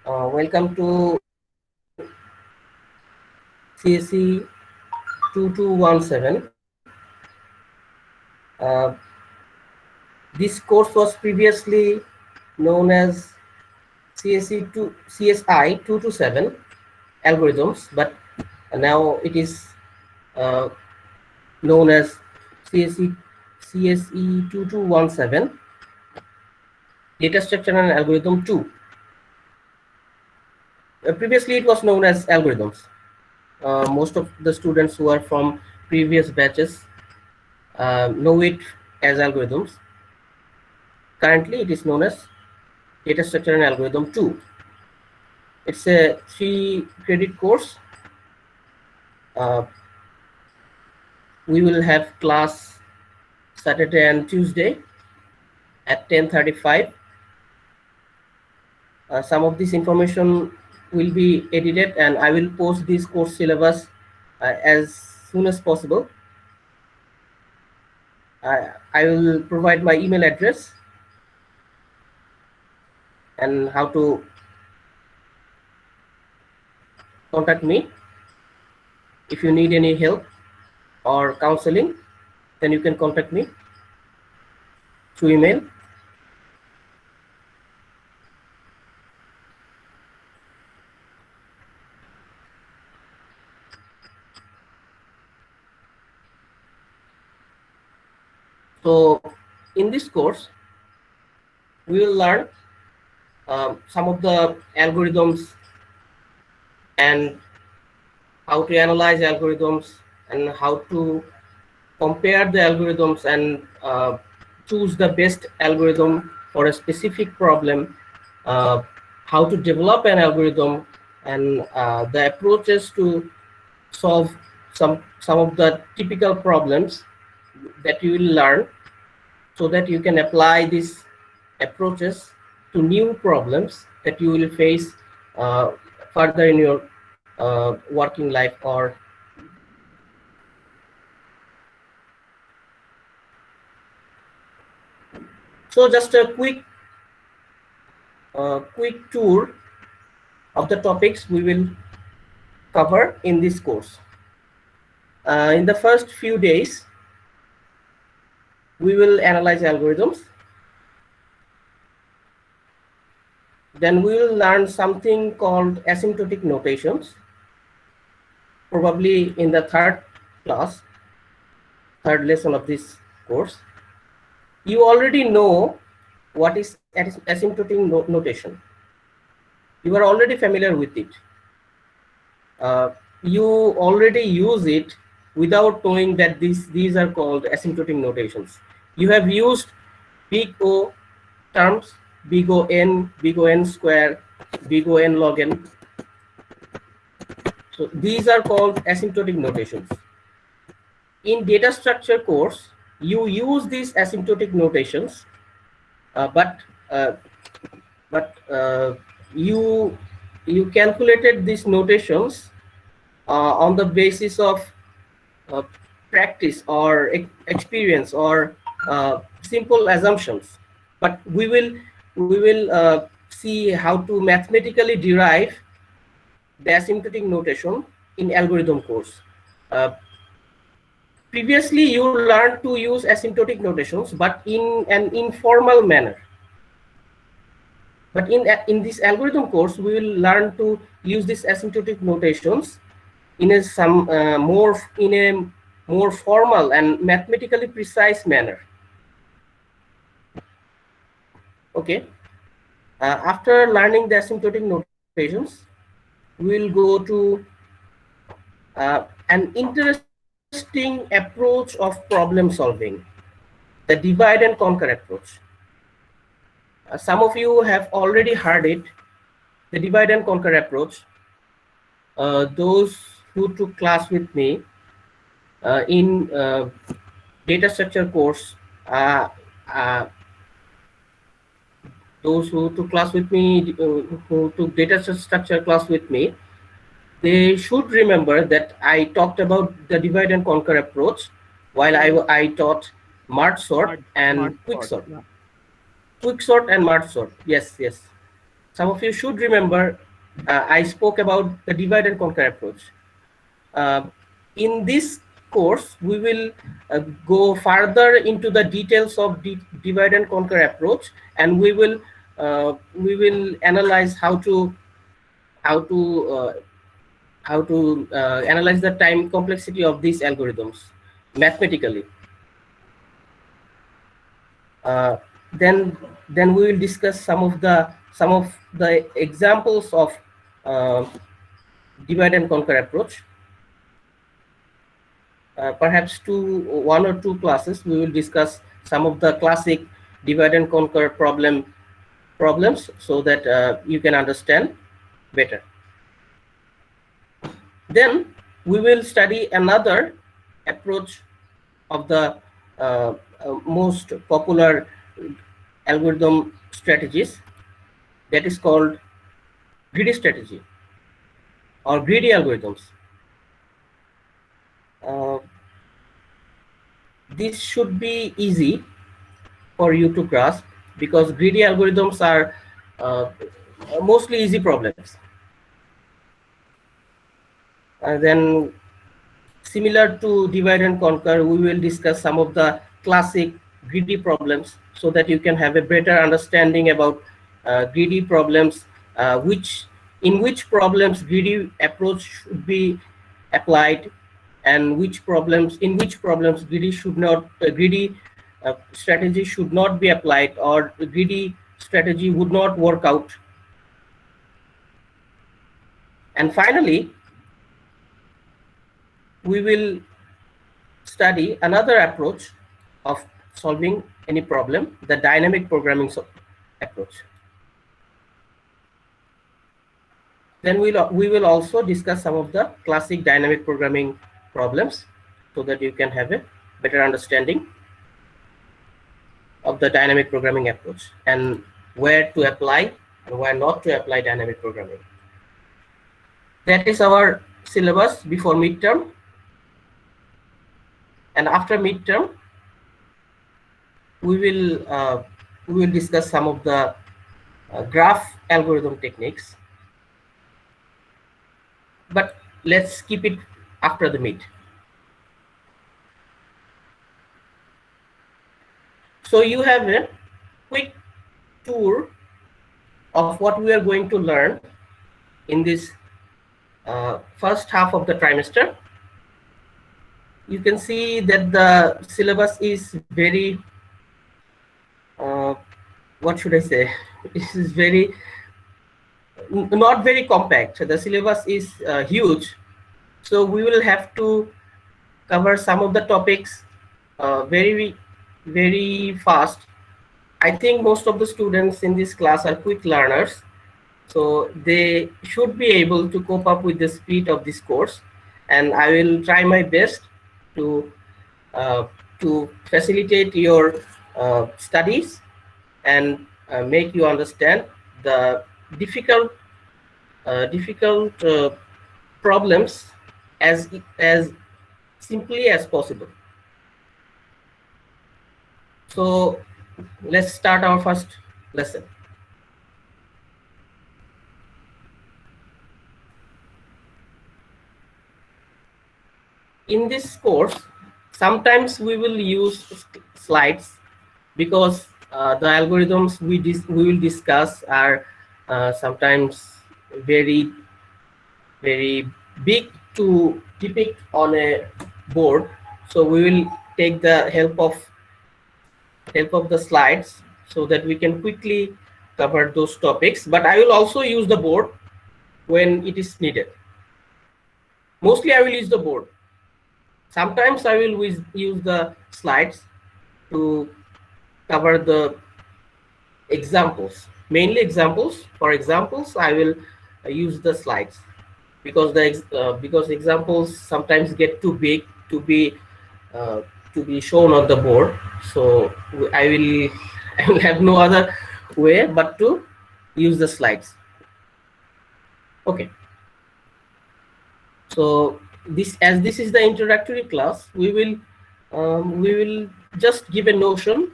Welcome to CSE 2217. This course was previously known as CSI 227 algorithms, but now it is uh, known as CSE 2217 data structure and algorithm 2. Previously it was known as algorithms. Most of the students who are from previous batches know it as algorithms. Currently it is known as data structure and algorithm 2. It's a 3-credit course. We will have class Saturday and Tuesday at 10:35. Some of this information will be edited and I will post this course syllabus as soon as possible. I will provide my email address and how to contact me. If you need any help or counseling, then you can contact me through email. So in this course, we will learn some of the algorithms and how to analyze algorithms and how to compare the algorithms and choose the best algorithm for a specific problem, how to develop an algorithm, and the approaches to solve some of the typical problems that you will learn, so that you can apply these approaches to new problems that you will face further in your working life. Or so just a quick tour of the topics we will cover in this course. In the first few days, we will analyze algorithms. Then we will learn something called asymptotic notations, probably in the third lesson of this course. You already know what is asymptotic notation. You are already familiar with it. You already use it without knowing that these are called asymptotic notations. You have used big O terms, big O n square, big O n log n. So these are called asymptotic notations. In data structure course, you use these asymptotic notations, but you calculated these notations on the basis of practice or experience or simple assumptions. But we will see how to mathematically derive the asymptotic notation in algorithm course. Previously, you learned to use asymptotic notations, but in an informal manner. But in this algorithm course, we will learn to use these asymptotic notations in a more formal and mathematically precise manner. Okay. After learning the asymptotic notations, we will go to an interesting approach of problem solving, the divide and conquer approach. Some of you have already heard it, the divide and conquer approach. Those who took class with me in data structure course, those who took class with me, who took data structure class with me, they should remember that I talked about the divide and conquer approach while I taught merge sort and quick sort. Yeah. Quick sort and merge sort. Yes. some of you should remember I spoke about the divide and conquer approach. In this course, we will go further into the details of the divide and conquer approach, and we will analyze how to how to uh, analyze the time complexity of these algorithms mathematically. Uh, then we will discuss some of the examples of uh, divide and conquer approach. Perhaps one or two classes we will discuss some of the classic divide and conquer problems, so that you can understand better. Then we will study another approach of the most popular algorithm strategies, that is called greedy strategy or greedy algorithms. This should be easy for you to grasp, because greedy algorithms are mostly easy problems. Then, similar to divide and conquer, we will discuss some of the classic greedy problems, so that you can have a better understanding about greedy problems, in which problems greedy approach should be applied, and in which problems greedy strategy should not be applied, or the greedy strategy would not work out. And finally, we will study another approach of solving any problem, the dynamic programming approach. Then we will also discuss some of the classic dynamic programming problems, so that you can have a better understanding of the dynamic programming approach, and where to apply and where not to apply dynamic programming. That is our syllabus before midterm. And after midterm, we will discuss some of the graph algorithm techniques. But let's keep it after the mid. So you have a quick tour of what we are going to learn in this first half of the trimester. You can see that the syllabus is very, what should I say? This is not very compact. The syllabus is huge, so we will have to cover some of the topics very fast. I think most of the students in this class are quick learners, so they should be able to cope up with the speed of this course, and I will try my best to facilitate your studies and make you understand the difficult problems as simply as possible. So let's start our first lesson. In this course, sometimes we will use slides, because the algorithms we will discuss are sometimes very big to depict on a board. So we will take the help of the slides, so that we can quickly cover those topics. But I will also use the board when it is needed. Mostly I will use the board. Sometimes I will use the slides to cover the examples, mainly examples. For examples, I will use the slides, because because examples sometimes get too big to be shown on the board. So I will have no other way but to use the slides. Okay. So this is the introductory class, we will just give a notion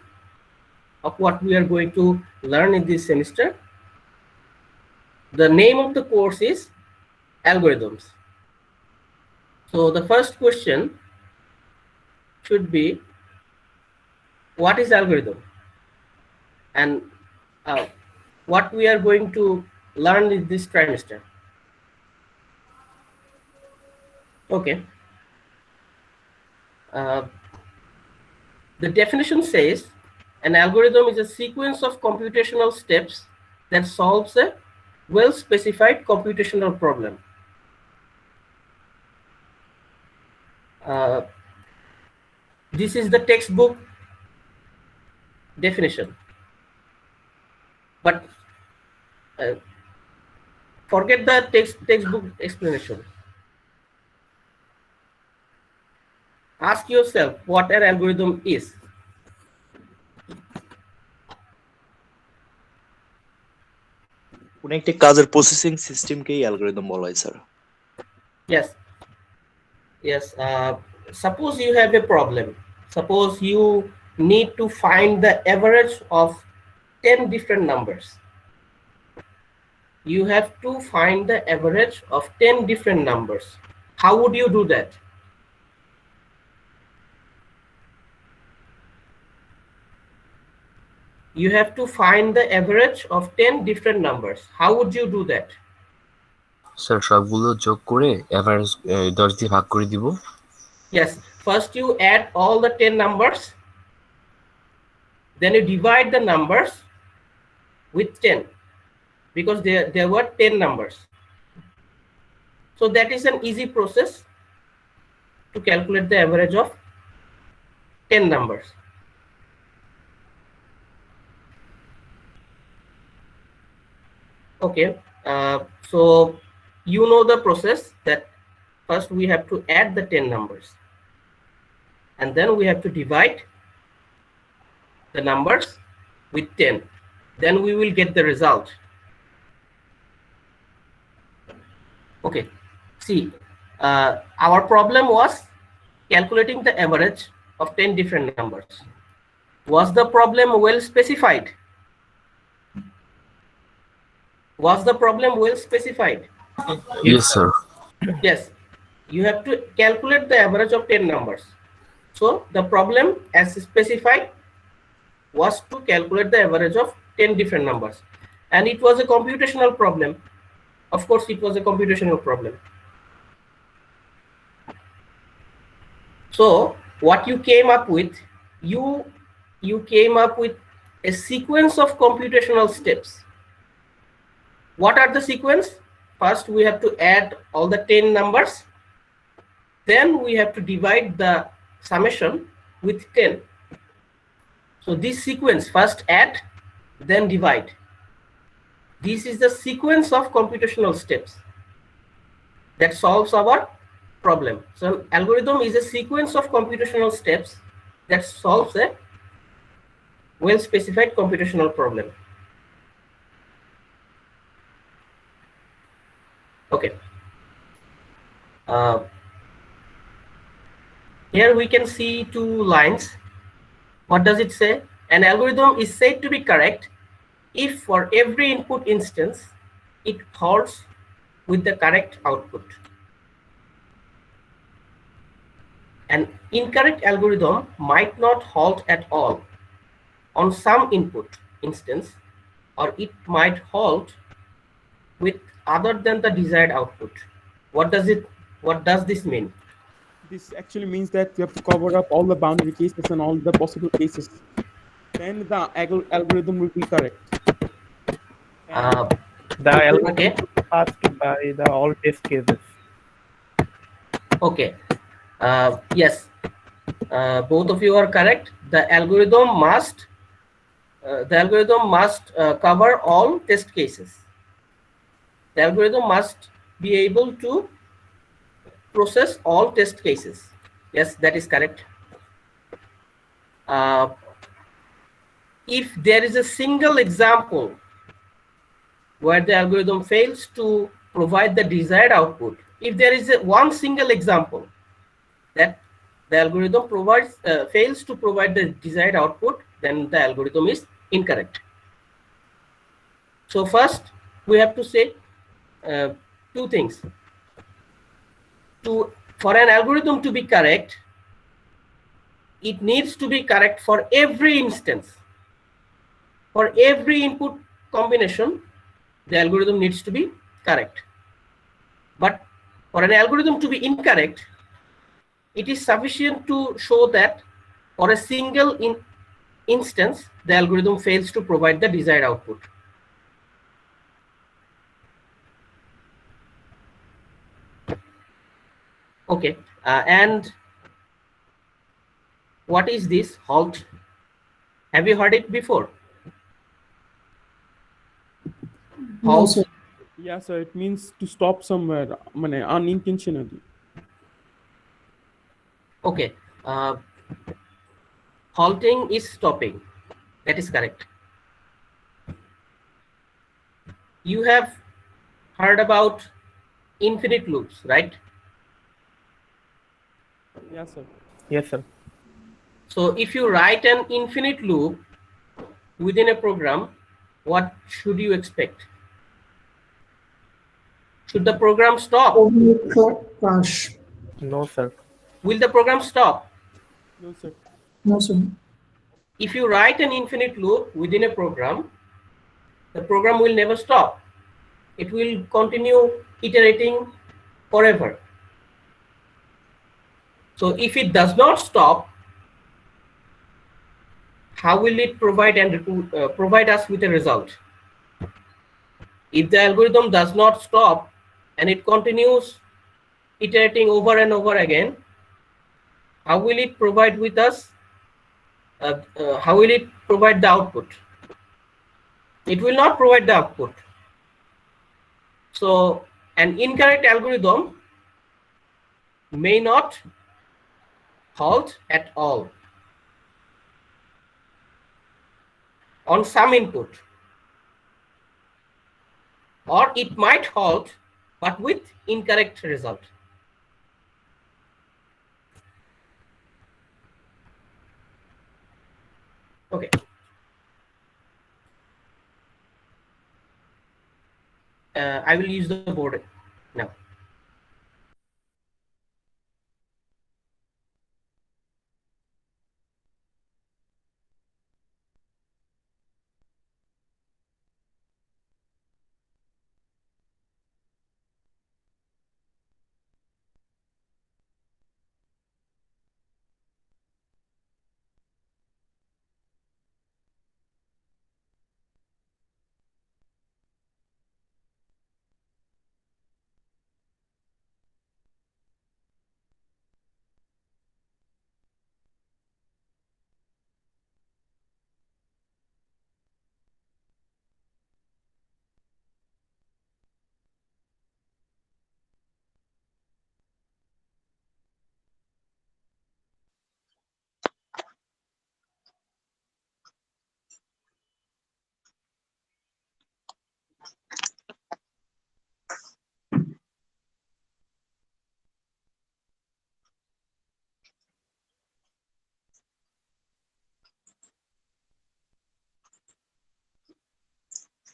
of what we are going to learn in this semester. The name of the course is algorithms. So the first question should be, what is algorithm? And what we are going to learn in this trimester. Okay. The definition says an algorithm is a sequence of computational steps that solves a well-specified computational problem. This is the textbook definition. But forget the textbook explanation. Ask yourself what an algorithm is. কোন একটা কাজের processing সিস্টেমকেই algorithm বলা হয় sir. Yes. Yes. Suppose you have a problem. Suppose you need to find the average of 10 different numbers. You have to find the average of 10 different numbers. How would you do that? You have to find the average of 10 different numbers. How would you do that? Sir সবগুলো যোগ করে average 10 দিয়ে ভাগ করে দিব। Yes, first you add all the 10 numbers, then you divide the numbers with 10 because there were 10 numbers. So that is an easy process to calculate the average of 10 numbers. Okay, so you know the process that first we have to add the 10 numbers and then we have to divide the numbers with 10. Then we will get the result. Okay, see, our problem was calculating the average of 10 different numbers. Was the problem well specified? Was the problem well specified? Yes, sir. Yes, you have to calculate the average of 10 numbers. So the problem as specified was to calculate the average of 10 different numbers. And it was a computational problem. Of course, it was a computational problem. So what you came up with, you came up with a sequence of computational steps. What are the sequence? First, we have to add all the 10 numbers. Then we have to divide the summation with 10. So this sequence, first add, then divide. This is the sequence of computational steps that solves our problem. So an algorithm is a sequence of computational steps that solves a well-specified computational problem. Okay. Here we can see two lines. What does it say? An algorithm is said to be correct if for every input instance it halts with the correct output. An incorrect algorithm might not halt at all on some input instance, or it might halt with other than the desired output. What does this mean? This actually means that you have to cover up all the boundary cases and all the possible cases. Then the algorithm will be correct. The algorithm okay. passed by the all test cases. Okay. Yes. Both of you are correct. The algorithm must cover all test cases. The algorithm must be able to process all test cases. Yes, that is correct. If there is a single example where the algorithm fails to provide the desired output, if there is one single example that the algorithm fails to provide the desired output, then the algorithm is incorrect. So first we have to say uh, two things. For an algorithm to be correct, it needs to be correct for every instance. For every input combination, the algorithm needs to be correct. But for an algorithm to be incorrect, it is sufficient to show that for a single instance, the algorithm fails to provide the desired output. Okay, and what is this halt? Have you heard it before? No, Halt. sir. Yeah, sir. It means to stop somewhere, unintentionally. Okay, halting is stopping. That is correct. You have heard about infinite loops, right? Yeah, sir. Yes, sir. So if you write an infinite loop within a program, what should you expect? Should the program stop? Crash. No, sir. Will the program stop? No, sir. No, sir. If you write an infinite loop within a program, the program will never stop. It will continue iterating forever. So if it does not stop, how will it provide us with a result? If the algorithm does not stop and it continues iterating over and over again, how will it provide with us? How will it provide the output? It will not provide the output. So an incorrect algorithm may not halt at all on some input, or it might halt but with incorrect result. Okay. I will use the board now.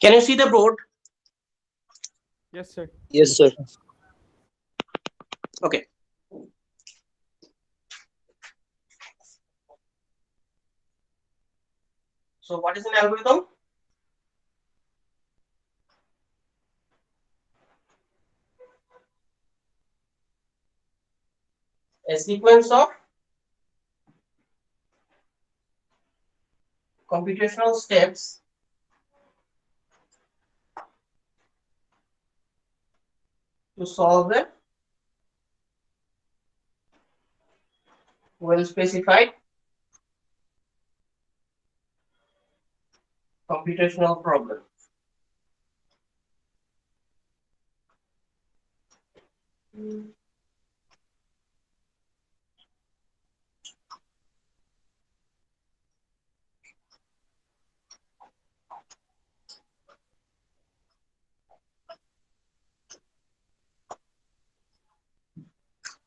Can you see the board? Yes, sir. Yes, sir. Okay. So what is an algorithm? A sequence of computational steps to solve a well-specified computational problem.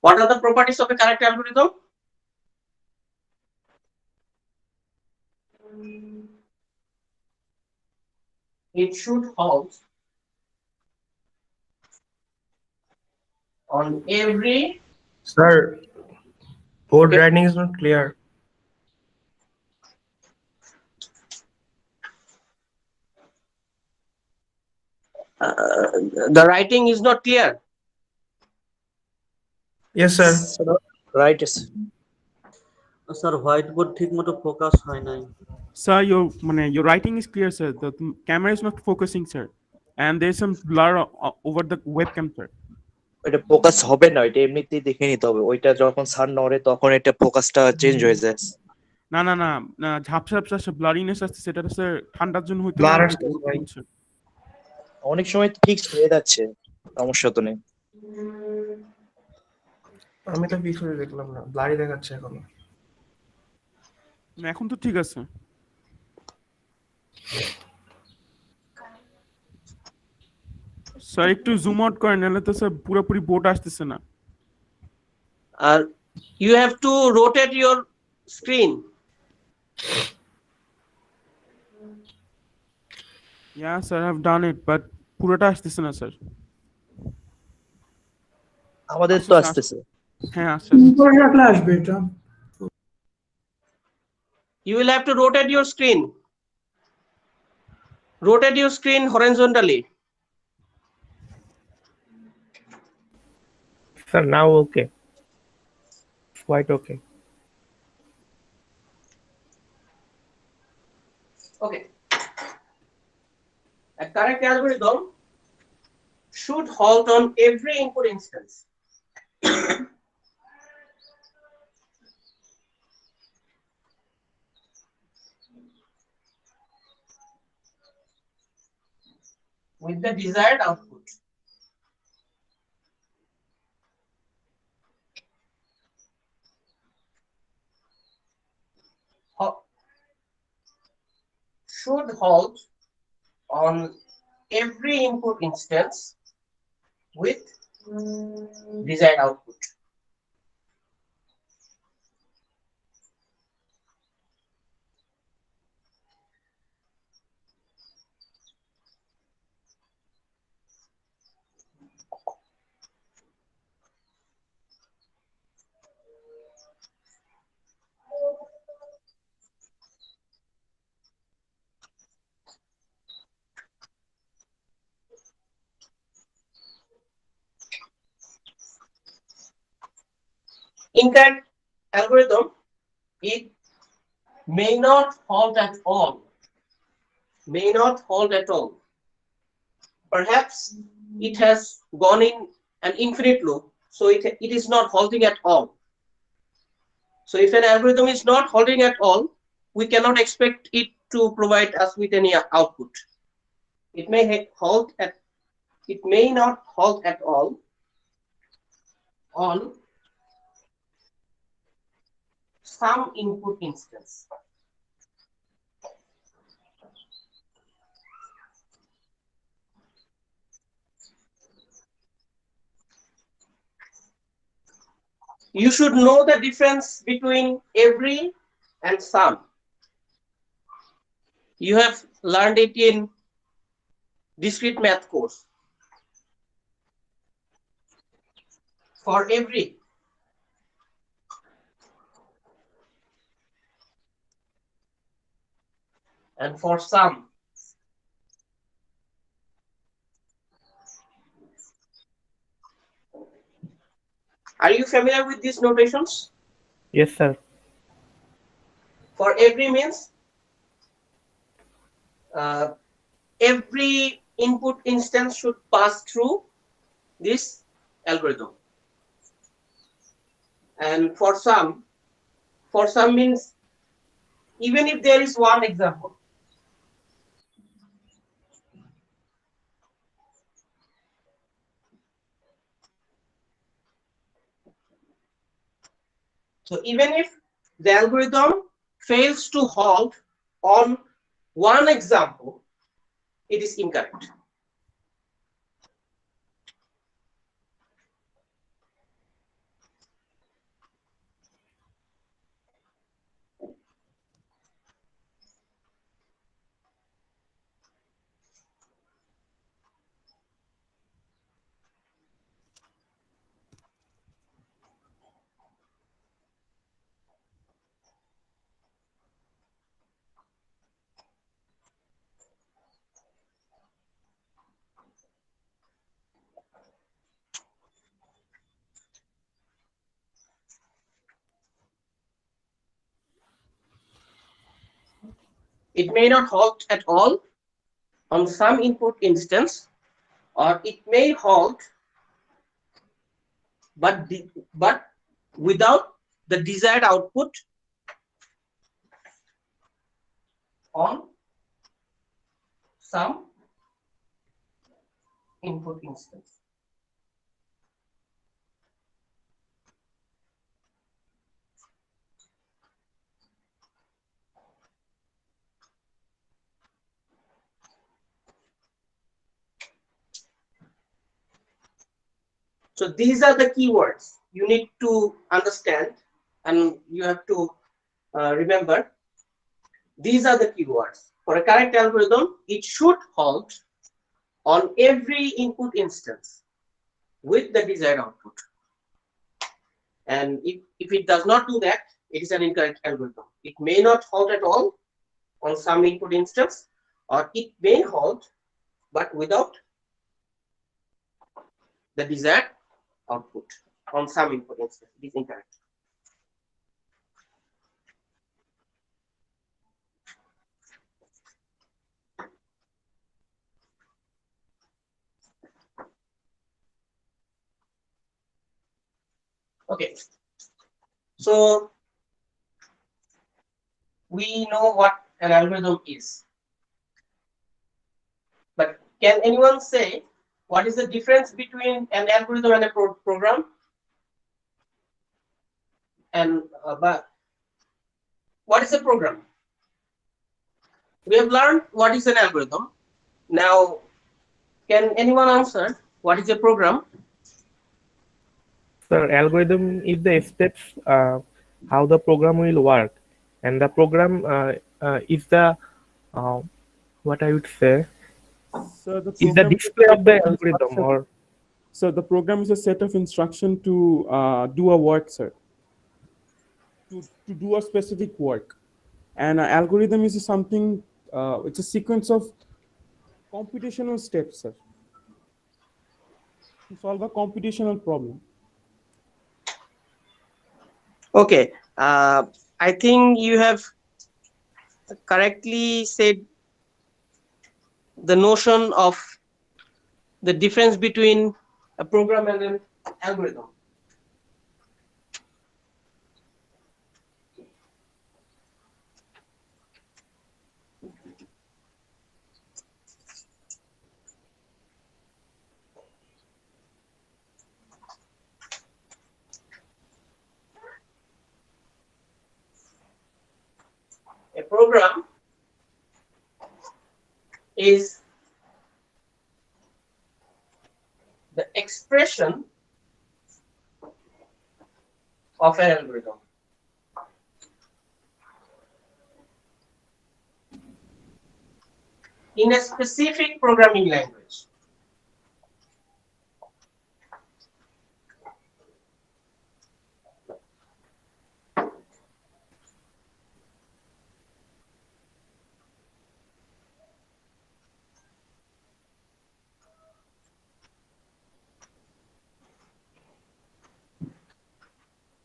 What are the properties of a correct algorithm? It should halt on every. Sir, code Okay. writing is not clear. The writing is not clear. Yes, sir. Right sir white board ঠিক মতো focus হয় নাই। Sir, your writing is clear, sir. The camera is not focusing, sir, and there's some blur over the webcam, sir. এটা focus হবে না, এটা এমনিতেই দেখে নিতে হবে। ওইটা যখন সান নড়ে তখন এটা ফোকাসটা চেঞ্জ হয়ে যায়। না না না না, ঝাপসা ঝাপসা ব্লারিনেস আসছে, সেটা স্যার ঠান্ডার জন্য হইতে Blur পারে, আসতেছে ভাই। sir. অনেক সময় ফিক্স হয়ে যাচ্ছে, সমস্যা তো নেই। আমি তো পিছনে দেখলাম না, ব্লারি দেখাচ্ছে এখনো। না, এখন তো ঠিক আছে। স্যার একটু জুম আউট করেন, নাহলে তো স্যার পুরোপুরি বোর্ড আসতেছে না। You have to rotate your screen. Yeah, sir, I've done it, but পুরোটা আসতেছে না, স্যার। আমাদের তো আসতেছে। হ্যাঁ, আসছে। উপরে রাখলে আসবে এটা। You will have to rotate your screen. Rotate your screen horizontally. Sir, now okay. Quite okay. Okay. A correct algorithm should halt on every input instance. With the desired output. Should halt on every input instance with desired output. Incorrect algorithm, it may not halt at all. May not halt at all. Perhaps it has gone in an infinite loop, so it is not halting at all. So if an algorithm is not halting at all, we cannot expect it to provide us with any output. It may not halt at all on some input instance. You should know the difference between every and some. You have learned it in discrete math course. For every, and for some. Are you familiar with these notations? Yes, sir. For every means every input instance should pass through this algorithm. And for some means even if there is one example. So even if the algorithm fails to halt on one example, it is incorrect. It may not halt at all on some input instance, or it may halt but without the desired output on some input instance. So these are the keywords you need to understand, and you have to remember. These are the keywords. For a correct algorithm, it should halt on every input instance with the desired output. And if it does not do that, it is an incorrect algorithm. It may not halt at all on some input instance, or it may halt but without the desired output on some input instance. It is incorrect. Okay, so we know what an algorithm is, but can anyone say what is the difference between an algorithm and a program? And but what is a program? We have learned what is an algorithm. Now, can anyone answer what is a program? Sir, algorithm is the steps how the program will work, and the program is the what I would say So the is the program is a display set of the of algorithm, instruction. or So the program is a set of instruction to do a work, sir. To do a specific work, and an algorithm is something. It's a sequence of computational steps, sir, to solve a computational problem. Okay, I think you have correctly said the notion of the difference between a program and an algorithm. A program is the expression of an algorithm. In a specific programming language.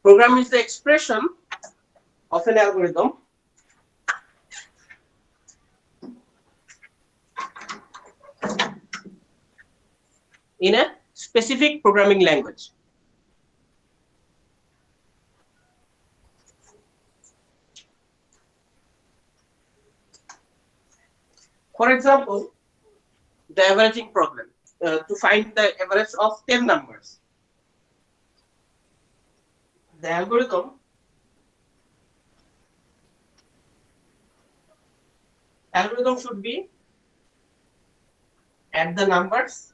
Program is the expression of an algorithm in a specific programming language. For example, the averaging problem, to find the average of 10 numbers. The algorithm should be add the numbers,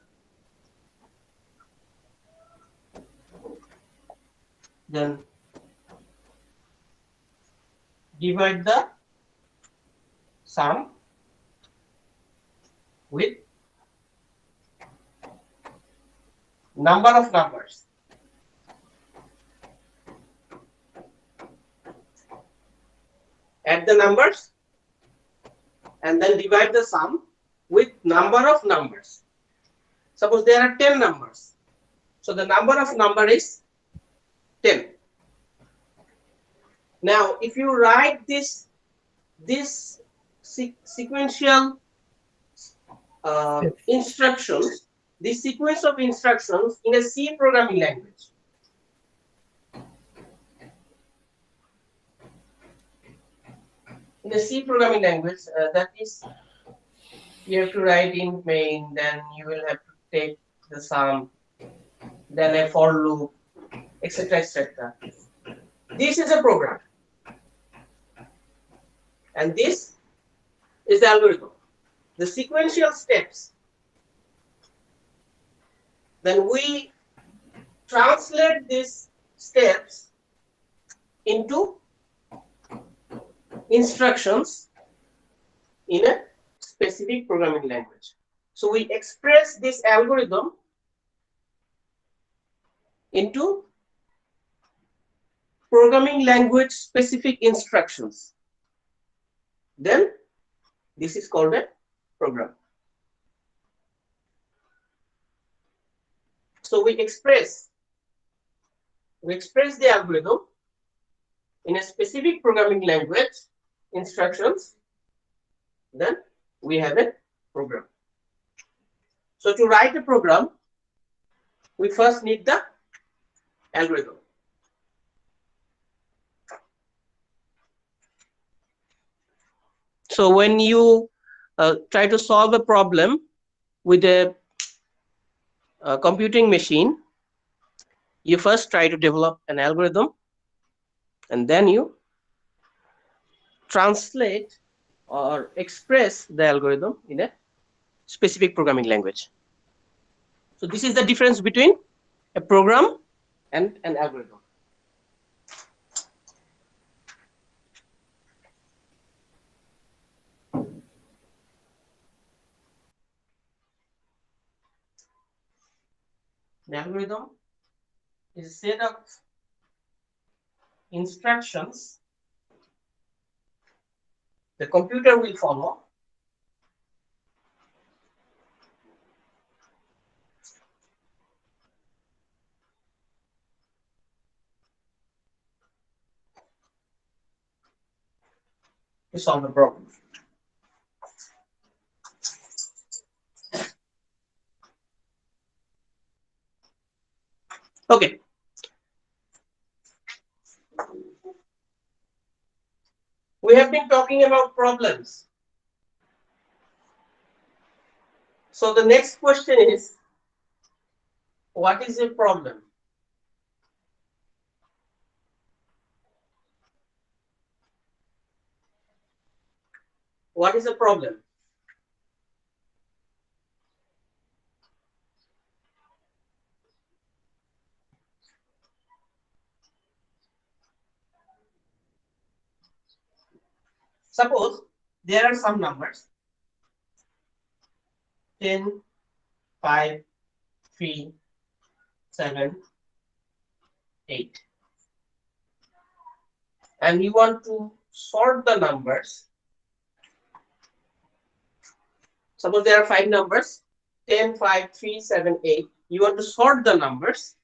then divide the sum with number of numbers. Add the numbers and then divide the sum with number of numbers. Suppose there are 10 numbers. So the number of number is 10. Now, if you write this sequential instructions, the sequence of instructions in a C programming language. In a C programming language, that is, you have to write in main, then you will have to take the sum, then a for loop, etc., etc. This is a program, and this is the algorithm. The sequential steps. Then we translate these steps into instructions in a specific programming language. So we express this algorithm into programming language specific instructions. Then this is called a program. So we express the algorithm in a specific programming language instructions. Then we have a program. So to write a program, we first need the algorithm. So when you try to solve a problem with a computing machine, you first try to develop an algorithm, and then you translate or express the algorithm in a specific programming language. So this is the difference between a program and an algorithm. The algorithm is a set of instructions the computer will follow to solve the problem. Okay. We have been talking about problems. So the next question is, what is a problem? What is a problem? Suppose there are some numbers 10, 5, 3, 7, 8, and you want to sort the numbers. Suppose there are 5 numbers 10, 5, 3, 7, 8. You want to sort the numbers.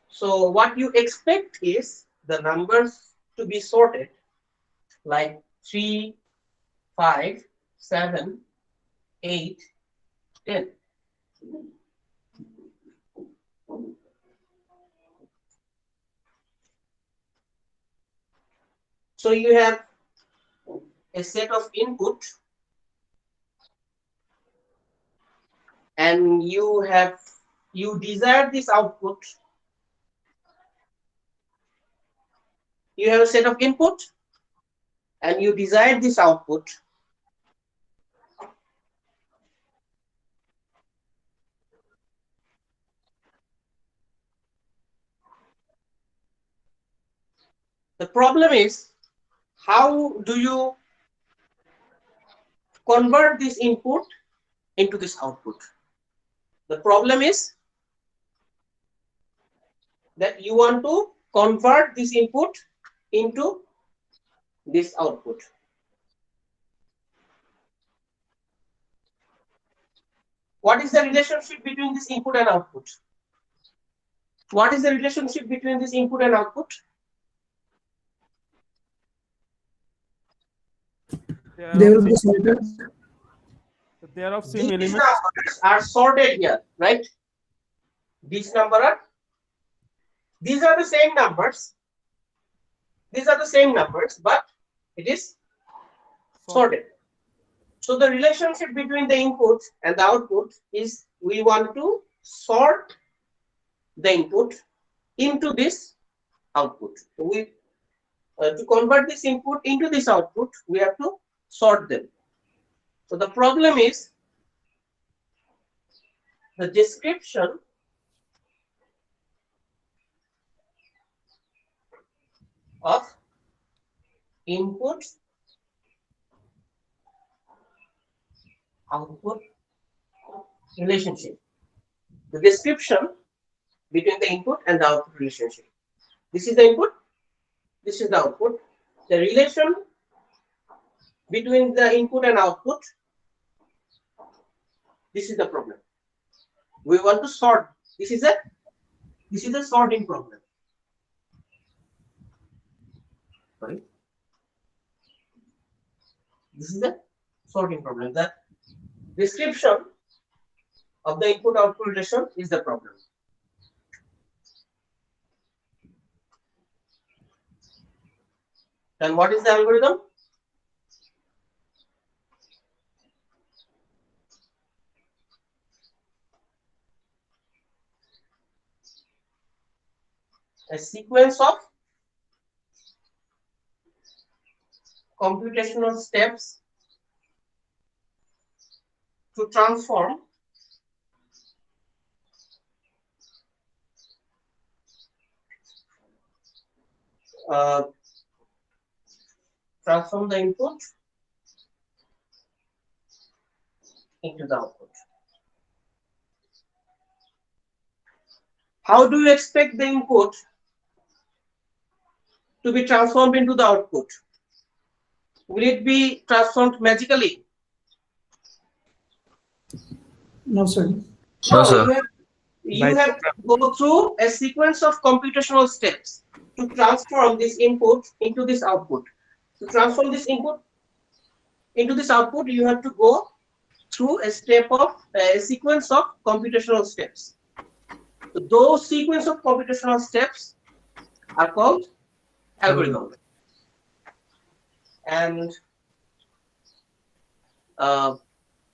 So what you expect is the numbers to be sorted like 3, 5, 7, 8, 10. So you have a set of input, and you desire this output. You have a set of input and you desire this output. The problem is, how do you convert this input into this output? The problem is that you want to convert this input into this output. What is the relationship between this input and output? What is the relationship between this input and output? They will be sorted. They are of same These element. numbers are sorted here, right? These these are the same numbers. These are the same numbers, but it is sorted. So the relationship between the input and the output is we want to sort the input into this output. So we to convert this input into this output, we have to sort them. So the problem is the description of input output relationship. The description between the input and the output relationship. This is the input, this is the output. The relation between the input and output, this is the problem. We want to sort. This is a sorting problem. Sorry. This is a sorting problem. The description of the input output relation is the problem. Then what is the algorithm? A sequence of computational steps to transform the input into the output. How do you expect the input to be transformed into the output? Will it be transformed magically? No, sir. No, sir. You have to go through a sequence of computational steps to transform this input into this output. To transform this input into this output, you have to go through a sequence of computational steps. So those sequence of computational steps are called algorithms. And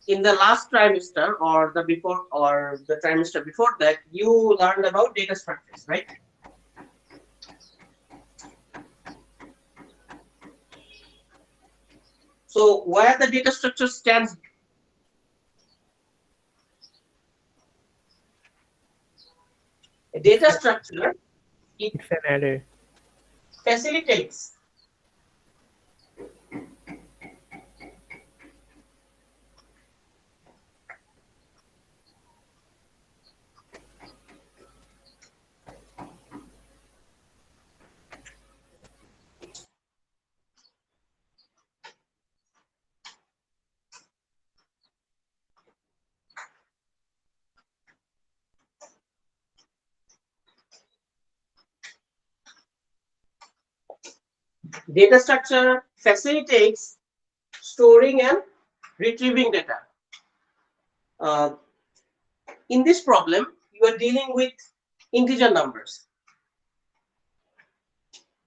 in the last trimester or the trimester before that, you learned about data structures, right? So where the data structure stands, a data structure, It's an array. facilitates data structure facilitates storing and retrieving data. In this problem, you are dealing with integer numbers.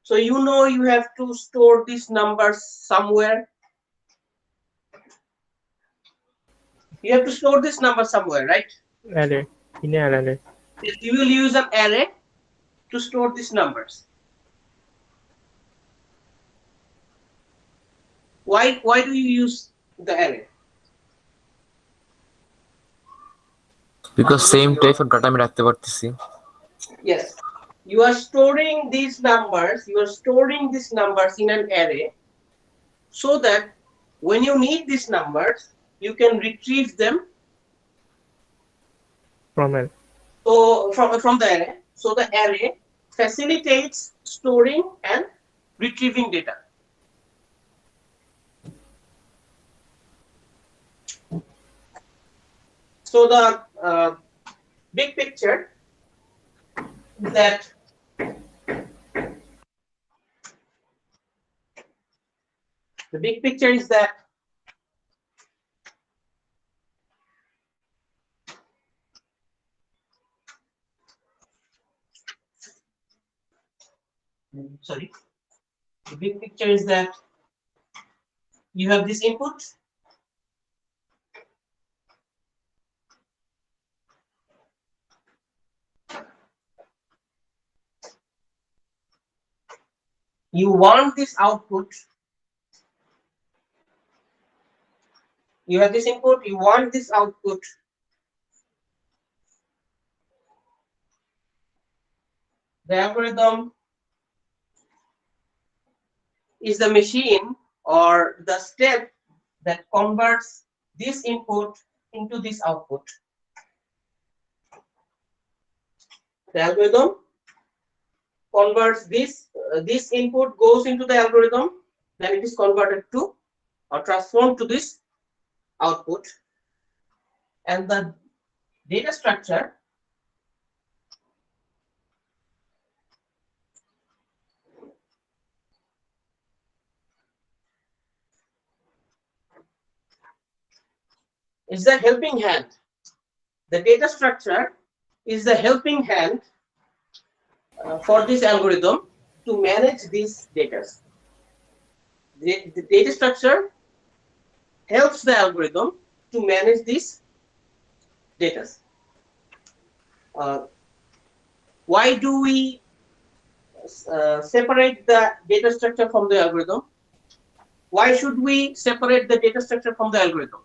So you know you have to store these numbers somewhere. You have to store this number somewhere, right? Array. In an array. Yes, you will use an array to store these numbers. Why do you use the array? Because same type of data আমি রাখতে পারতেছি। Yes, you are storing these numbers. You are storing these numbers in an array, so that when you need these numbers, you can retrieve them From an. so from the array. So the array facilitates storing and retrieving data. So the big picture is that sorry, the big picture is that you have this input. You want this output. You have this input, you want this output. The algorithm is the machine or the step that converts this input into this output. The algorithm converts this input goes into the algorithm, then it is converted to or transformed to this output, and the data structure is the helping hand. The data structure is the helping hand for this algorithm to manage these data. The data structure helps the algorithm to manage these data. Why do we separate the data structure from the algorithm? Why should we separate the data structure from the algorithm?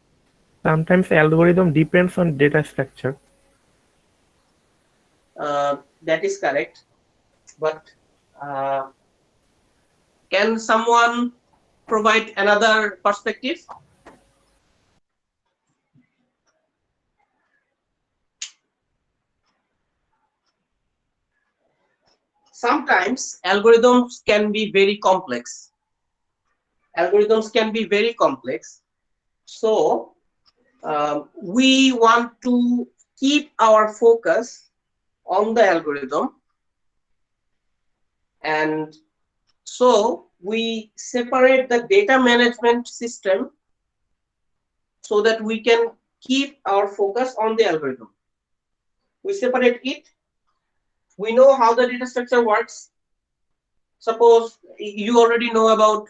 Sometimes algorithm depends on data structure. That is correct, but can someone provide another perspective? Sometimes algorithms can be very complex. So we want to keep our focus on the algorithm, and so we separate the data management system so that we can keep our focus on the algorithm. We separate it. We know how the data structure works. Suppose you already know about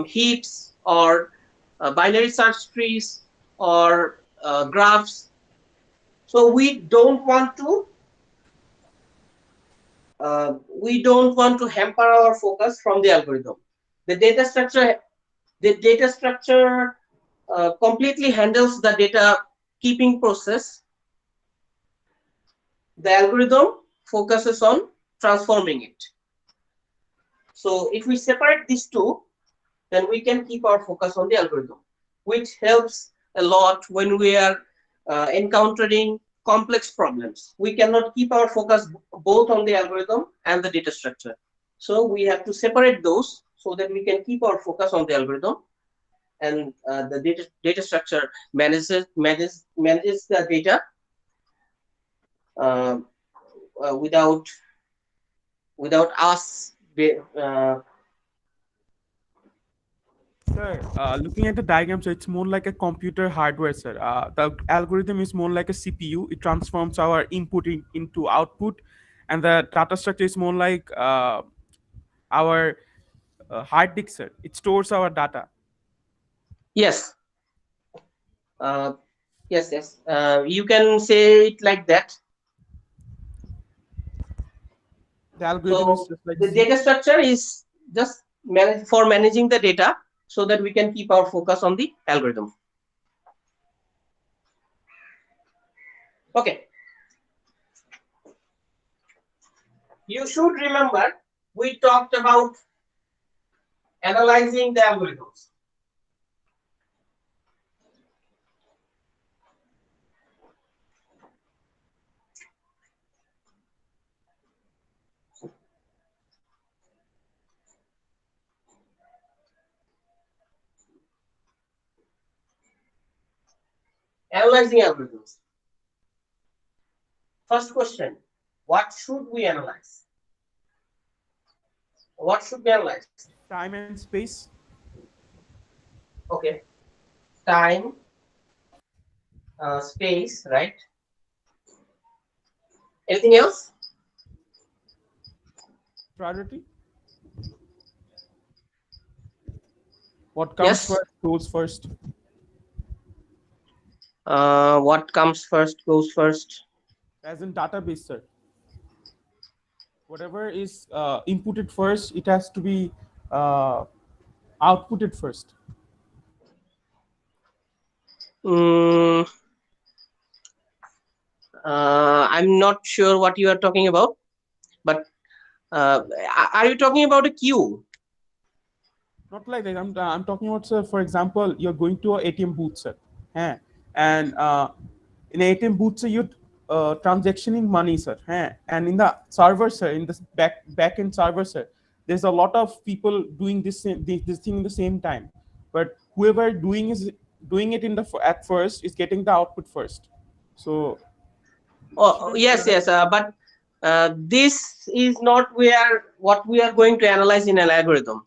heaps or binary search trees or graphs. So we don't want to hamper our focus from the algorithm. The data structure completely handles the data keeping process. The algorithm focuses on transforming it. So if we separate these two, then we can keep our focus on the algorithm, which helps a lot when we are encountering complex problems. We cannot keep our focus both on the algorithm and the data structure. So we have to separate those so that we can keep our focus on the algorithm, and the data structure manages the data without us. Sir, looking at the diagram, so it's more like a computer hardware, sir. The algorithm is more like a CPU. It transforms our input into output, and the data structure is more like our hard disk, sir. It stores our data. Yes. Yes. You can say it like that. The algorithm is So just like the data structure is just for managing the data so that we can keep our focus on the algorithm. Okay. You should remember we talked about analyzing the algorithms. Analyzing algorithms. First question, what should we analyze? What should be analyzed? time and space. Okay. Time, space, right? Anything else? Priority. What comes Yes. first goes first. What comes first goes first. As in database, sir. Whatever is inputted first, it has to be outputted first. Mm, I'm not sure what you are talking about, but are you talking about a queue? Not like that. I'm talking about, sir, for example, you're going to a ATM booth, sir. And in a ATM booth, sir, you're transactioning money, sir. And in the server, sir, in this back-end server, sir, there's a lot of people doing this thing in the same time. But whoever doing it in the at first is getting the output first. So Oh, yes, yes. But this is not what we are going to analyze in an algorithm.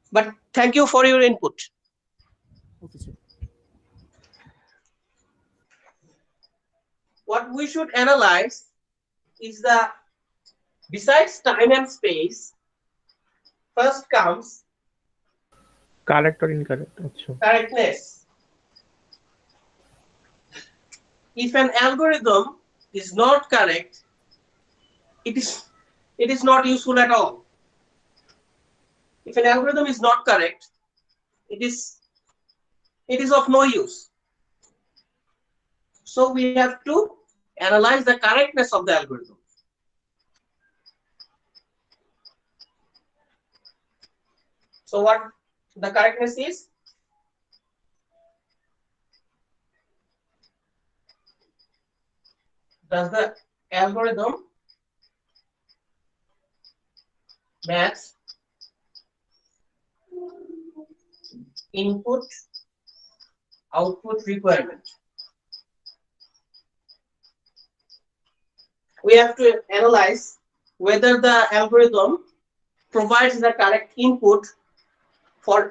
But thank you for your input. okay, sir. What we should analyze is besides time and space, first comes Correct or incorrect? Achha. correctness. If an algorithm is not correct, it is not useful at all. If an algorithm is not correct, it is of no use. So we have to analyze the correctness of the algorithm. So what the correctness is? Does the algorithm match input output requirement? We have to analyze whether the algorithm provides the correct input for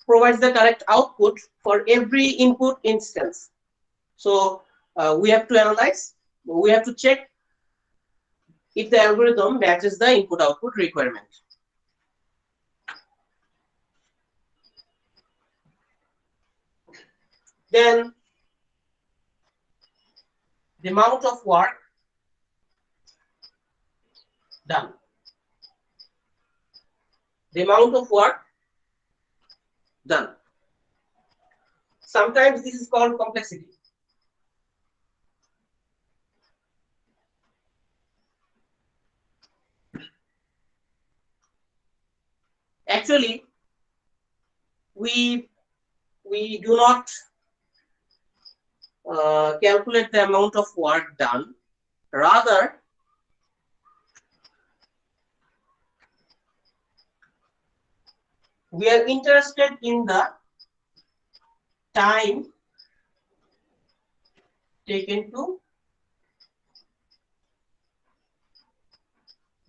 provides the correct output for every input instance. So we have to analyze, we have to check if the algorithm matches the input output requirement. Then the amount of work done. The amount of work done. Sometimes this is called complexity. Actually, we do not calculate the amount of work done. Rather, we are interested in the time taken to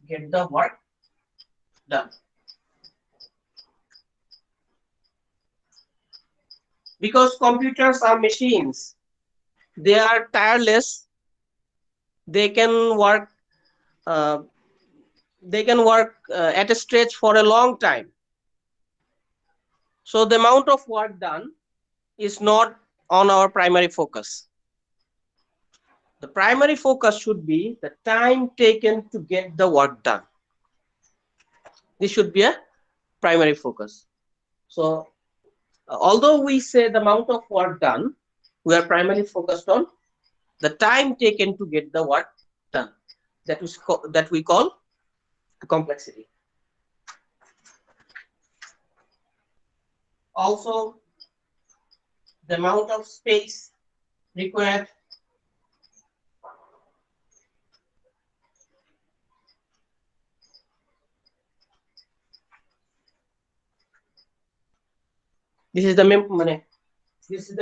get the work done. Because computers are machines, they are tireless. They can work. At a stretch for a long time. So the amount of work done is not on our primary focus. The primary focus should be the time taken to get the work done. This should be a primary focus. So although we say the amount of work done, we are primarily focused on the time taken to get the work done. That we call complexity. Also, the amount of space required this is the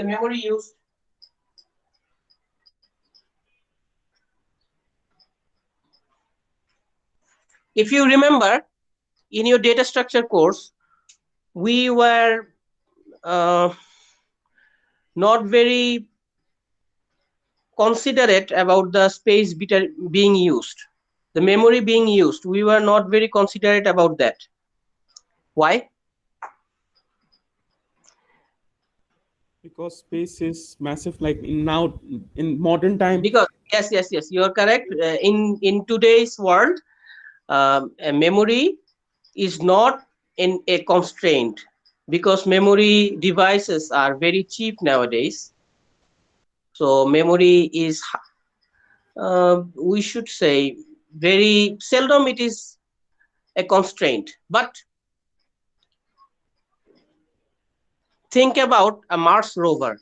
memory used. If you remember, in your data structure course, we were not very considerate about the space being used, the memory being used. We were not very considerate about that. Why? Because space is massive, like now in modern time. Because yes, you are correct. In today's world, a memory is not in a constraint, because memory devices are very cheap nowadays. So memory is, we should say, very seldom it is a constraint. But think about a Mars rover.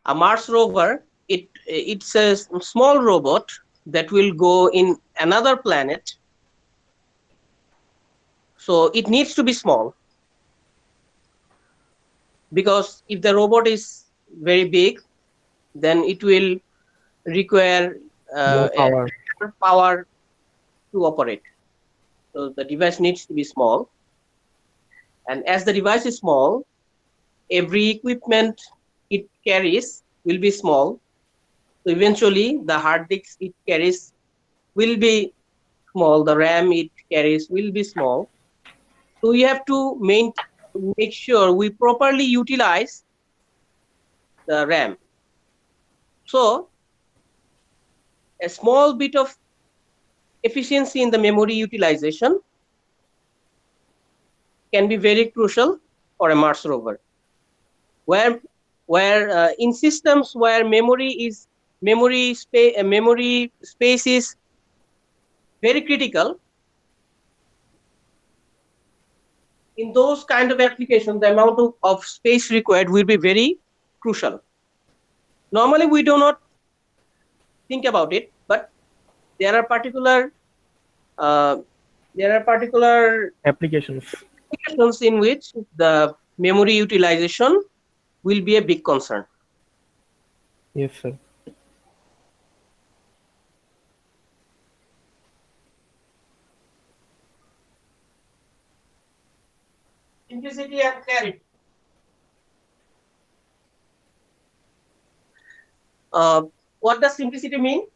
A Mars rover, it's a small robot that will go in another planet. So it needs to be small, because if the robot is very big, then it will require More power. power to operate. So the device needs to be small. And as the device is small, every equipment it carries will be small. So eventually the hard disk it carries will be small, the RAM it carries will be small. So we have to make sure we properly utilize the RAM. So a small bit of efficiency in the memory utilization can be very crucial for a Mars rover. Where in systems where memory space is very critical, in those kind of applications, the amount of space required will be very crucial. Normally, we do not think about it, but there are particular uh, Applications. applications in which the memory utilization will be a big concern. Yes, sir. Simplicity and clarity. What does simplicity mean?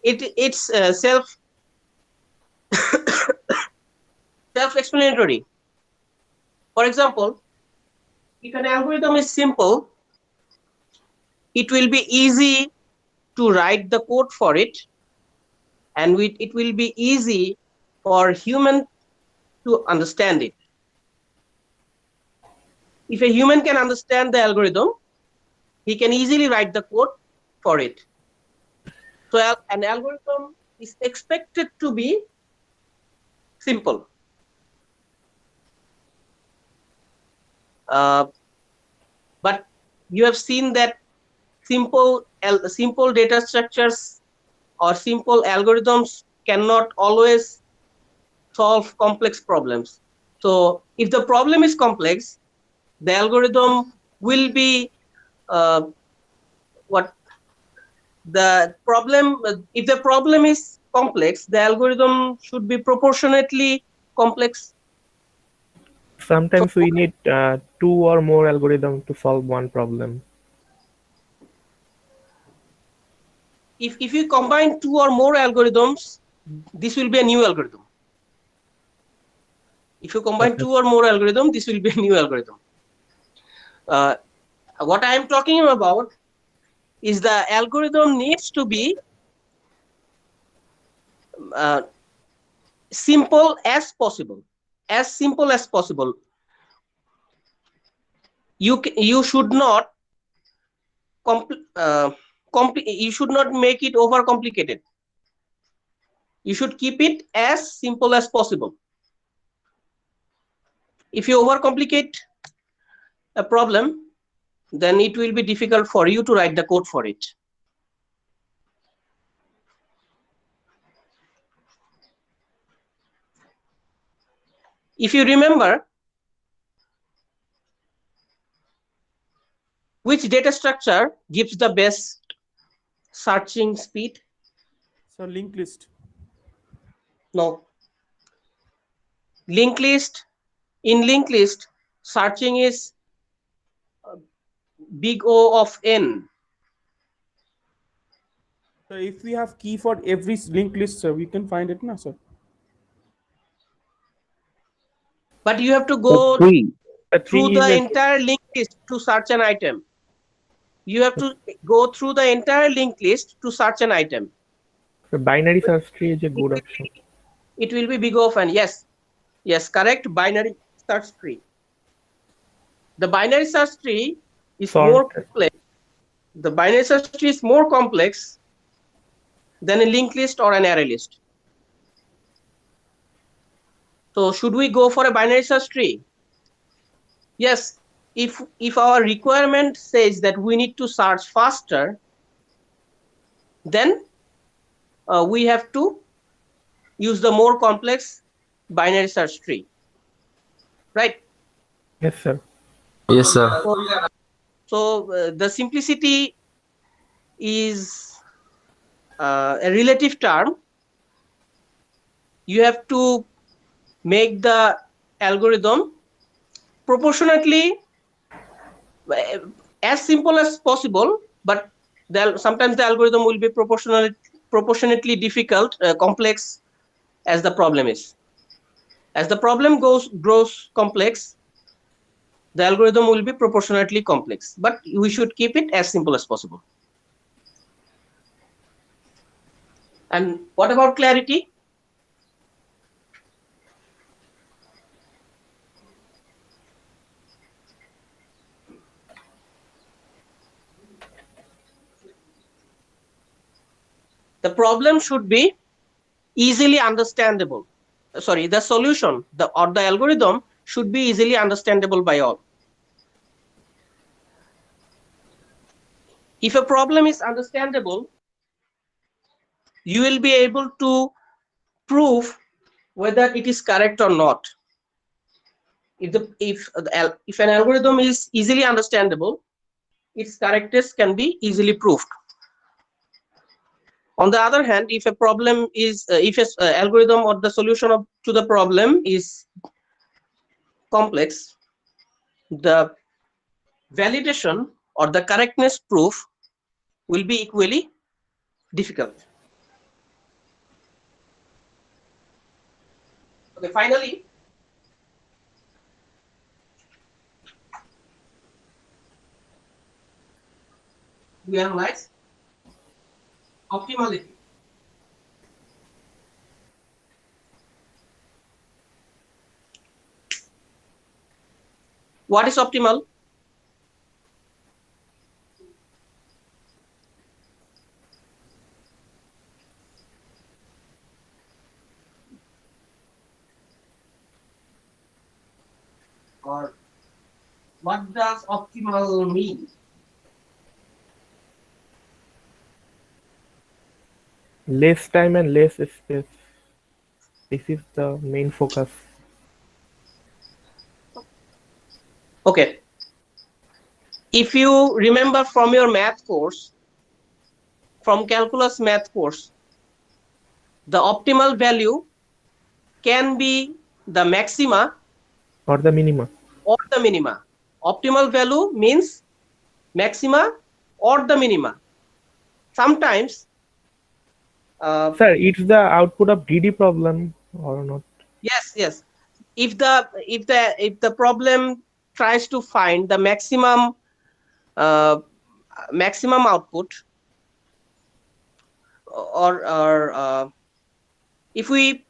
It's self-explanatory. For example, if an algorithm is simple, it will be easy to write the code for it, and it will be easy for human to understand it. If a human can understand the algorithm, he can easily write the code for it. So an algorithm is expected to be simple. But you have seen that simple data structures or simple algorithms cannot always solve complex problems. So if the problem is complex, the algorithm will be what the problem. If the problem is complex, the algorithm should be proportionately complex. Sometimes we need two or more algorithms to solve one problem. If you combine two or more algorithms, this will be a new algorithm. If you combine two or more algorithms, this will be a new algorithm. What I am talking about is the algorithm needs to be simple as possible. As simple as possible. You should not you should not make it over complicated. You should keep it as simple as possible. If you overcomplicate a problem, then it will be difficult for you to write the code for it. If you remember, which data structure gives the best searching speed? So linked list. No. Linked list. In linked list, searching is big O of n. So if we have key for every linked list, sir, we can find it now, sir. But you have to So go 3. through 3 the is a entire linked list to search an item. You have to go through the entire linked list to search an item. the binary search tree is a good option. It will be big of an yes. Yes, correct. Binary search tree. The binary search tree is more Sorted. complex. The binary search tree is more complex than a linked list or an array list. So should we go for a binary search tree? Yes, if our requirement says that we need to search faster, then we have to use the more complex binary search tree, right? Yes, sir. Yes, sir. So the simplicity is a relative term. You have to make the algorithm proportionately as simple as possible, but sometimes the algorithm will be proportionately difficult, complex as the problem is. As the problem grows complex, the algorithm will be proportionately complex, but we should keep it as simple as possible. And what about clarity? The problem should be easily understandable. Sorry, the solution or the algorithm should be easily understandable by all. If a problem is understandable, you will be able to prove whether it is correct or not. If an algorithm is easily understandable, its correctness can be easily proved. On the other hand, if a problem is if an algorithm or the solution to the problem is complex, the validation or the correctness proof will be equally difficult. Okay, finally, we analyze optimality. What is optimal? Or what does optimal mean? Less time and less space. This is the main focus. Okay. If you remember from your math course, from calculus math course, the optimal value can be the maxima Or the minima. or the minima. Optimal value means maxima or the minima. Sometimes, Sir, it's the output of DD problem or not? yes. If the problem tries to find the maximum output, or if we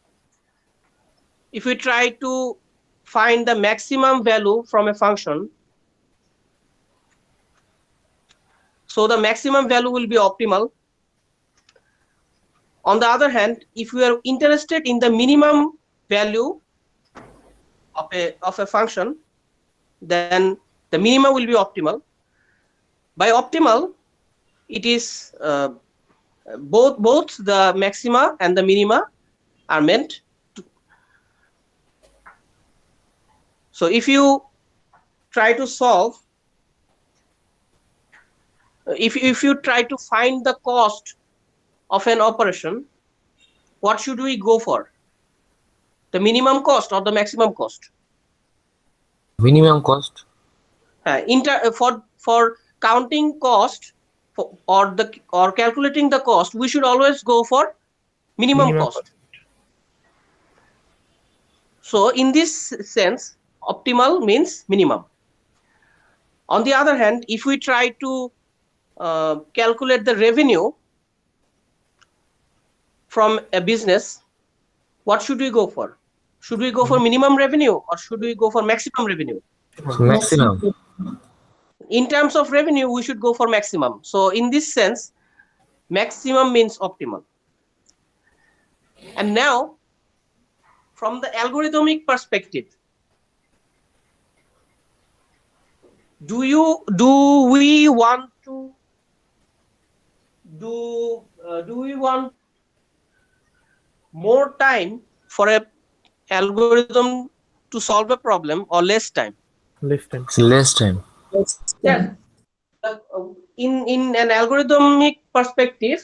try to find the maximum value from a function, so the maximum value will be optimal. On the other hand, if we are interested in the minimum value of a function, then the minima will be optimal. By optimal, it is both the maxima and the minima are meant to. So if you try to solve, if you try to find the cost of an operation, what should we go for? The minimum cost or the maximum cost? Minimum cost. For counting cost or calculating the cost, we should always go for minimum cost. So in this sense, optimal means minimum. On the other hand, if we try to calculate the revenue from a business, what should we go for? Should we go for minimum revenue or should we go for maximum revenue? Maximum. In terms of revenue, we should go for maximum. So in this sense, maximum means optimal. And now, from the algorithmic perspective, do we want more time for a algorithm to solve a problem or less time? Less time. It's less time. Yes. In an algorithmic perspective,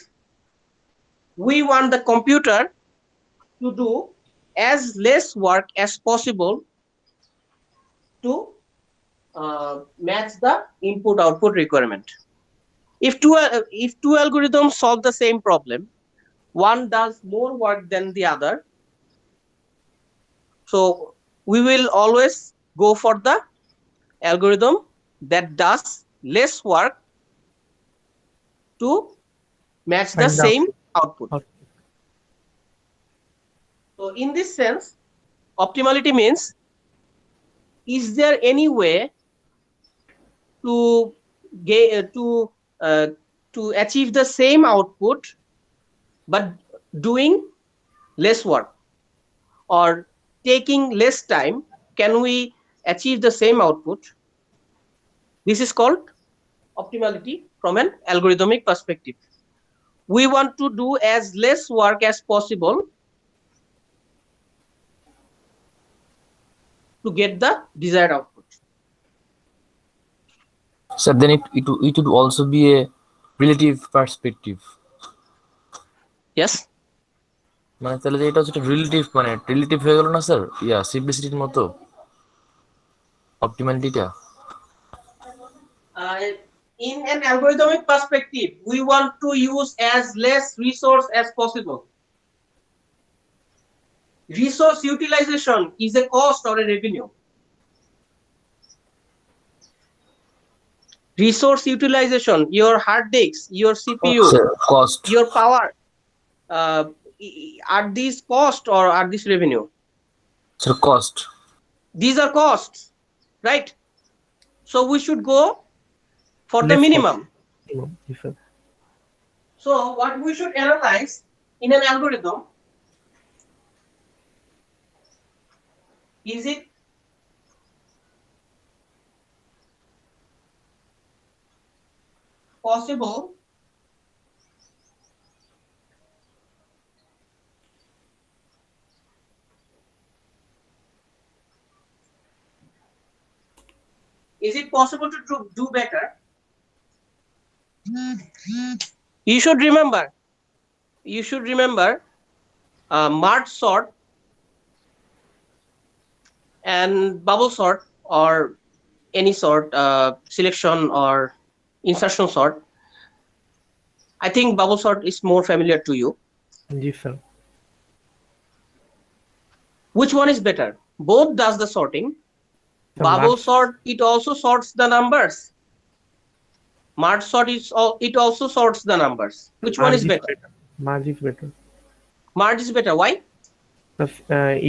we want the computer to do as less work as possible to match the input-output requirement. If two algorithms solve the same problem, one does more work than the other, so we will always go for the algorithm that does less work to match the Find out. same output. Output. So in this sense, optimality means, is there any way to achieve the same output but doing less work or taking less time? Can we achieve the same output? This is called optimality from an algorithmic perspective. We want to do as less work as possible to get the desired output. So then it would also be a relative perspective. Yes. মানে তাহলে যে এটা হচ্ছে relative, মানে relative হয়ে গেল না sir, সিম্পলিসিটির মতো অপটিমালিটিটা। In an algorithmic perspective, we want to use as less resource as possible. Resource utilization is a cost or a revenue. Resource utilization, your hard disks, your CPU, cost, your power, are these cost or are these revenue? So cost. These are costs, right? So we should go for the Less minimum. Yes, sir. So what we should analyze in an algorithm, is it possible to do better? You should remember merge sort and bubble sort, or any sort, selection or insertion sort. I think bubble sort is more familiar to you. Yes, sir. Which one is better? Both does the sorting. The Bubble merge- sort, it also sorts the numbers. Merge sort it also sorts the numbers. Which one is better? Merge is better. Merge is better. Why? Because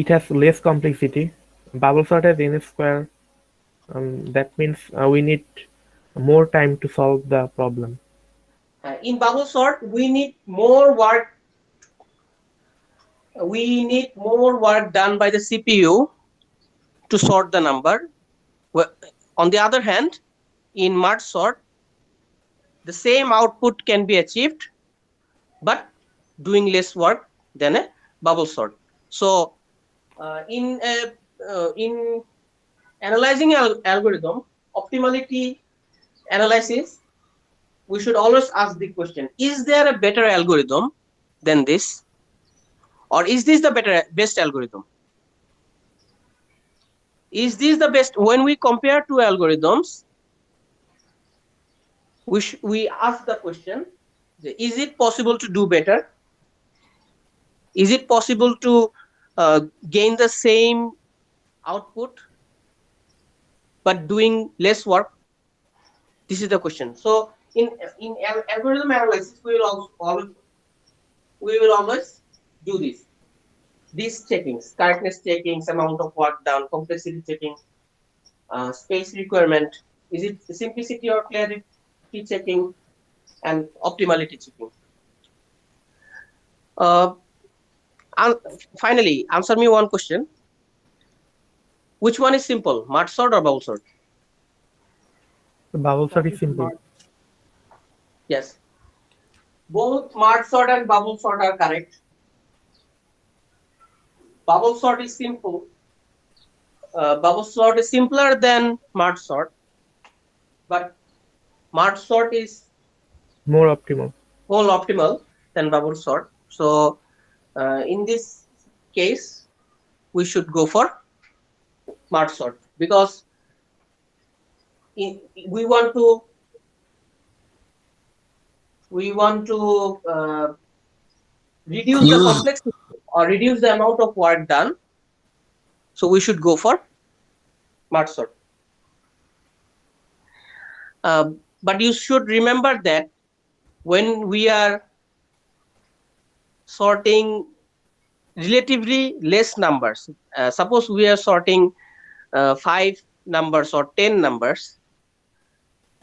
it has less complexity. Bubble sort has n square. That means we need more time to solve the problem. In bubble sort, we need more work. We need more work done by the CPU to sort the number. Well, on the other hand, in merge sort, the same output can be achieved, but doing less work than a bubble sort. So, in analyzing algorithm optimality analysis, we should always ask the question: is there a better algorithm than this, or is this the best algorithm? Is this the best? When we compare two algorithms, we ask the question: is it possible to do better? Is it possible to gain the same output but doing less work? This is the question. So in algorithm analysis, we will always do this. These checkings, correctness checkings, amount of work done, complexity checking, space requirement, is it simplicity or clarity checking, and optimality checking. And finally, answer me one question. Which one is simple, merge sort or bubble sort? The bubble sort is simple. Yes. Both merge sort and bubble sort are correct. Bubble sort is simple. Bubble sort is simpler than merge sort, but merge sort is More optimal. more optimal than bubble sort. So in this case, we should go for merge sort, because we want to reduce the complexity or reduce the amount of work done. So we should go for merge sort. But you should remember that when we are sorting relatively less numbers, suppose we are sorting 5 numbers or 10 numbers,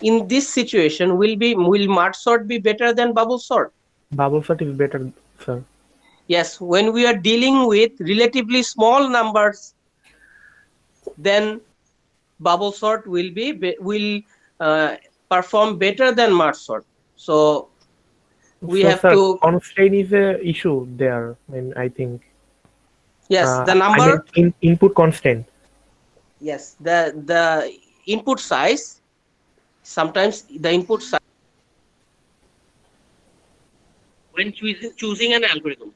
in this situation, will merge sort be better than bubble sort? Bubble sort is better, sir. Yes, when we are dealing with relatively small numbers, then bubble sort will perform better than merge sort. So we have sir, to constraint is a issue there. I think. yes, the I number. mean, input constraint. Yes, the input size. Sometimes the input size when choosing an algorithm.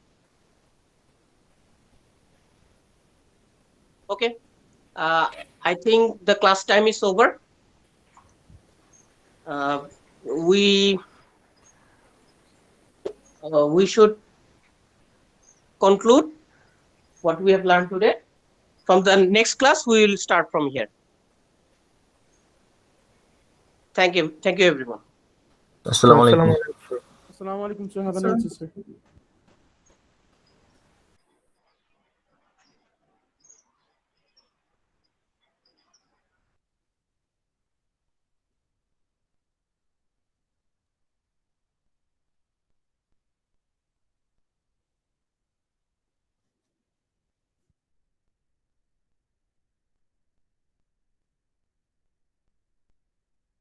Okay, I think the class time is over. We should conclude what we have learned today. From the next class, we will start from here. Thank you everyone. Assalamu alaikum. Assalamu alaikum, sir. Assalamu alaikum, sir. Have a nice day, sir.